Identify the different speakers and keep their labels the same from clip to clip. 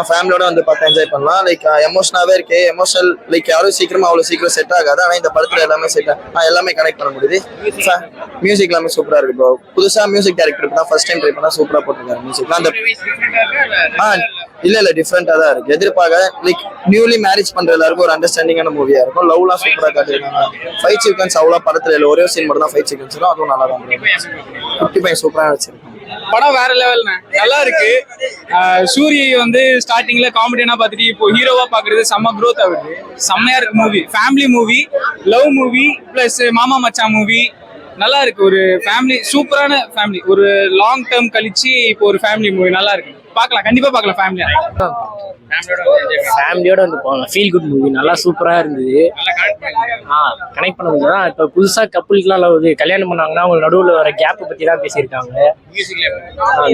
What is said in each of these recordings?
Speaker 1: ஃபேமிலியோட வந்து பார்த்து என்ஜாய் பண்ணலாம். லைக் எமோஷனாவே இருக்கு. எமோஷனல் லைக் யாரும் சீக்கிரமா அவ்வளவு சீக்கிரம் செட் ஆகாது. ஆனா இந்த படத்துல எல்லாமே எல்லாமே கனெக்ட் பண்ண முடியுது. மியூசிக் எல்லாமே சூப்பரா இருக்கு ப்ரோ. புதுசா மியூசிக் டைரக்டர் தான் ஃபர்ஸ்ட் டைம் ட்ரை பண்ணா சூப்பரா போட்டிருக்காரு மியூசிக். அந்த இல்ல டிஃப்ரெண்டா தான் இருக்கு. எதிர்பார்க்க லைக் நியூலி மேரேஜ் பண்ற எல்லாருக்கும் ஒரு அண்டர்ஸ்டாண்டிங்கான மூவியா இருக்கும். லவ்லாம் சூப்பரா காட்டிருக்காங்க. ஃபைட் சீக்வன்ஸ் அவ்வளவு படத்துல இல்ல. ஒரே சீன் மட்டும் தான் ஃபைட் சீக்வன்ஸ் இருக்கும். அதுவும் நல்லா தான் இருக்கு. சூப்பரா வச்சிருக்கோம்.
Speaker 2: படம் வேற லெவல்ண்ணே, நல்லா இருக்கு. சூரி வந்து ஸ்டார்டிங்ல காமெடியனா பார்த்துட்டு இப்போ ஹீரோவா பாக்குறது செம்ம க்ரோத் ஆகுது. செம்மையா இருக்கு movie. Family movie, love movie plus மாமா மச்சான் மூவி. நல்லா இருக்கு. ஒரு ஃபேமிலி, சூப்பரான ஃபேமிலி. ஒரு லாங் டேர்ம் கழிச்சு இப்போ ஒரு ஃபேமிலி மூவி நல்லா இருக்கு. பார்க்கலாம், கண்டிப்பா பார்க்கலாம்.
Speaker 3: ஃபேமிலியோட வந்து போகலாம். ஃபீல் குட் மூவி, நல்லா சூப்பரா இருந்தது. கனெக்ட் பண்ண முடியும். இப்போ புதுசா கப்புளுக்குலாம் லவ் கல்யாணம் பண்ணாங்கன்னா அவங்க நடுவில் வர கேப்பை பத்தி தான் பேசியிருக்காங்க.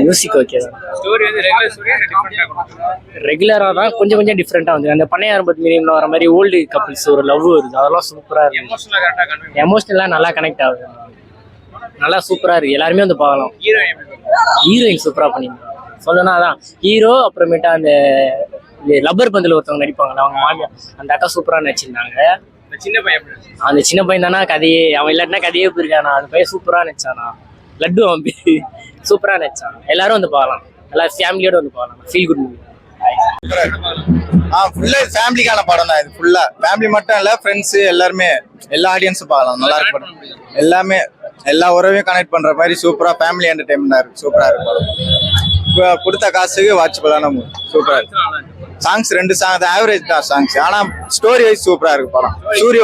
Speaker 3: மியூசிக் ஓகே தான். ரெகுலரா தான் கொஞ்சம் கொஞ்சம் டிஃப்ரெண்டா வந்து அந்த பண்ணையாரம் பத்தி மீனிங் வர மாதிரி ஓல்டு கப்புள்ஸ் ஒரு லவ் வருது. அதெல்லாம் சூப்பரா இருக்கு. எமோஷனலா நல்லா கனெக்ட் ஆகுது. நல்லா சூப்பரா இருக்கு. எல்லாருமே வந்து பார்க்கலாம். ஹீரோயின் சூப்பரா பண்ணிருந்தாங்க. சொல்லணும்னா அதான் ஹீரோ. அப்புறமேட்டா அந்த லப்பர் பந்தில் ஒருத்தவங்க நடிப்பாங்களா, அவங்க மாமியா, அந்த அக்கா சூப்பரா நடிச்சிருந்தாங்க. அந்த சின்ன பையன் தானா கதையே, அவன் இல்லாட்டினா கதையே போயிருக்கானா. அந்த பையன் சூப்பரா நடிச்சானா. லட்டு அவன் சூப்பரா நடிச்சான். எல்லாரும் வந்து பார்க்கலாம். எல்லாரும் ஃபேமிலியோட வந்து பார்க்கலாம். Feel good movie.
Speaker 1: ஃபுல்லா ஃபேமிலிக்கான படம் தான் இது. ஃபுல்லா ஃபேமிலி மட்டும் இல்ல, ஃப்ரெண்ட்ஸ் எல்லாருமே, எல்லா ஆடியன்ஸும் பார்க்கலாம். நல்லா இருக்கு படம். எல்லாமே எல்லா உறவையும் கனெக்ட் பண்ற மாதிரி சூப்பரா ஃபேமிலி என்டர்டைன்மெண்டா இருக்கு. சூப்பரா இருக்கு படம். கொடுத்த காசுக்கு வாட்சபிளான மூவி. சூப்பரா இருக்கு. சாங்ஸ் 2 சாங் ஆவரேஜ் தான் சாங்ஸ். ஆனா ஸ்டோரி வைஸ் சூப்பரா இருக்கு படம். சூரிய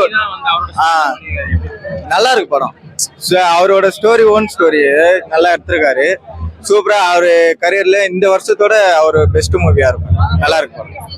Speaker 1: நல்லா இருக்கு படம். அவரோட ஸ்டோரி ஓன் ஸ்டோரி நல்லா எடுத்திருக்காரு. சூப்பரா அவரு கரியர்ல இந்த வருஷத்தோட அவரு பெஸ்ட் மூவியா இருக்கும். நல்லா இருக்கு படம்.